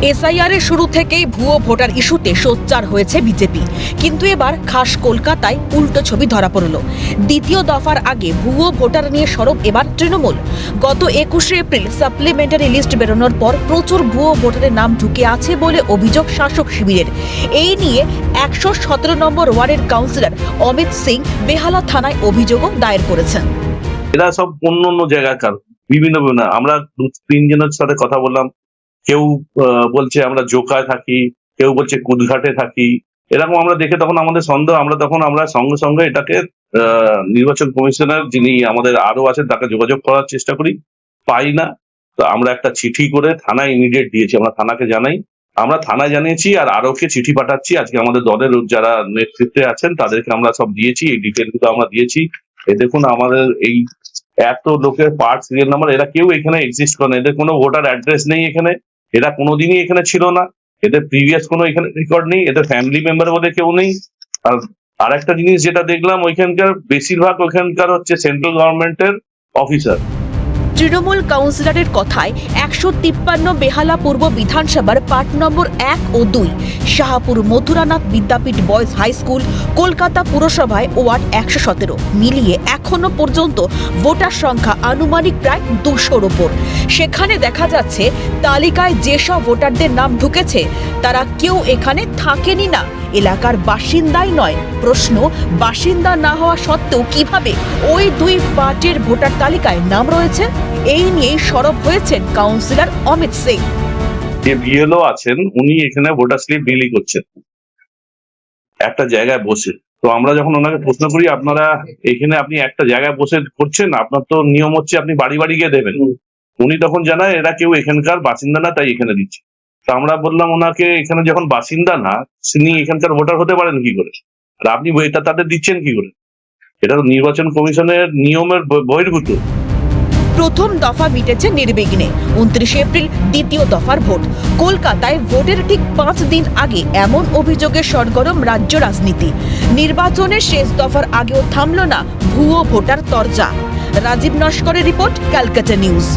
SIR এর শুরু থেকেই ভুয়ো ভোটার ইস্যুতে সোচ্চার হয়েছে বিজেপি, কিন্তু এবার খাস কলকাতায় উল্টো ছবি ধরা পড়ল। দ্বিতীয় দফার আগে ভুয়ো ভোটার নিয়ে সরব এবার তৃণমূল। গত 21শে এপ্রিল সাপ্লিমেন্টারি লিস্ট বেরোনোর পর প্রচুর ভুয়ো ভোটারের নাম ঢুকে আছে বলে অভিযোগ শাসক শিবিরের। এই নিয়ে 117 নম্বর ওয়ার্ডের কাউন্সিলর অমিত সিং বেহালা থানায় অভিযোগও দায়ের করেছেন। এরা সব অন্য অন্য জায়গাকার বিভিন্ন আমরা 2-3 জনের সাথে কথা বললাম। কেউ বলছে আমরা জোকায় থাকি, কেউ বলছে কুদঘাটে থাকি। এরকম আমরা দেখে তখন আমাদের সন্দেহ, আমরা সঙ্গে সঙ্গে এটাকে নির্বাচন কমিশনার যিনি আমাদের আরো আছেন তাকে যোগাযোগ করার চেষ্টা করি, পাই না। তো আমরা একটা চিঠি করে থানায় ইমিডিয়েট দিয়েছি, আমরা থানাকে জানাই, আমরা থানায় জানিয়েছি আর আরোকে চিঠি পাঠাচ্ছি। আজকে আমাদের দলের যারা নেতৃত্বে আছেন তাদেরকে আমরা সব দিয়েছি, এই ডিটেল গুলো আমরা দিয়েছি। দেখুন আমাদের এই এত লোকের পার্ট সিরিয়াল নাম্বার, এরা কেউ এখানে এক্সিস্ট করে না, এদের কোনো ভোটার অ্যাড্রেস নেই এখানে, এরা কোনোদিনই এখানে ছিল না, এদের প্রিভিয়াস কোনো এখানে রেকর্ড নেই, এদের ফ্যামিলি মেম্বার বলে কেউ নেই। আর একটা জিনিস যেটা দেখলাম, ওইখানকার বেশিরভাগ ওইখানকার হচ্ছে সেন্ট্রাল গভর্নমেন্টের অফিসার। তৃণমূল কাউন্সিলরের কথায় 153 বেহালা পূর্ব বিধানসভার পার্ট নম্বর 1 ও 2, Shahpur Mathuranath Vidyapith boys high school, Kolkata পুরসভায় ওয়ার্ড 117 মিলিয়ে এখনো পর্যন্ত ভোটার সংখ্যা আনুমানিক প্রায় 200-র ওপর। সেখানে দেখা যাচ্ছে তালিকায় যেসব ভোটারদের নাম ঢুকেছে তারা কেউ এখানে থাকেনি না, এলাকার বাসিন্দাই নয়। প্রশ্ন, বাসিন্দা না হওয়া সত্ত্বেও কিভাবে ওই দুই পার্টির ভোটার তালিকায় নাম রয়েছে? এই নিয়েই সরব হয়েছেন কাউন্সিলর অমিত সিং। যে বিএলও আছেন উনি এখানে ভোটার স্লিপ বিলি করছেন একটা জায়গায় বসে। তো আমরা যখন ওনাকে প্রশ্ন করি আপনারা এখানে আপনি একটা জায়গায় বসে করছেন, আপনার তো নিয়ম হচ্ছে আপনি বাড়ি বাড়ি গিয়ে দেবেন। উনি তখন জানায় এরা কেউ এখানকার বাসিন্দা না, তাই এখানে দিচ্ছে। তো আমরা বললাম ওনাকে, এখানে যখন বাসিন্দা না তিনি এখানকার ভোটার হতে পারেন কি করে, আর আপনি এটা তাদের দিচ্ছেন কি করে? এটা তো নির্বাচন কমিশনের নিয়মের বহির্ভূত। প্রথম দফা মিটেছে নির্বিঘ্নে। 29 এপ্রিল দ্বিতীয় দফার ভোট। কলকাতায় ভোটের ঠিক 5 দিন আগে এমন অভিযোগে সরগরম রাজ্য রাজনীতি। নির্বাচনের শেষ দফার আগেও থামল না ভুয়ো ভোটার তরজা। রাজীব নস্করের রিপোর্ট, ক্যালকাটা নিউজ।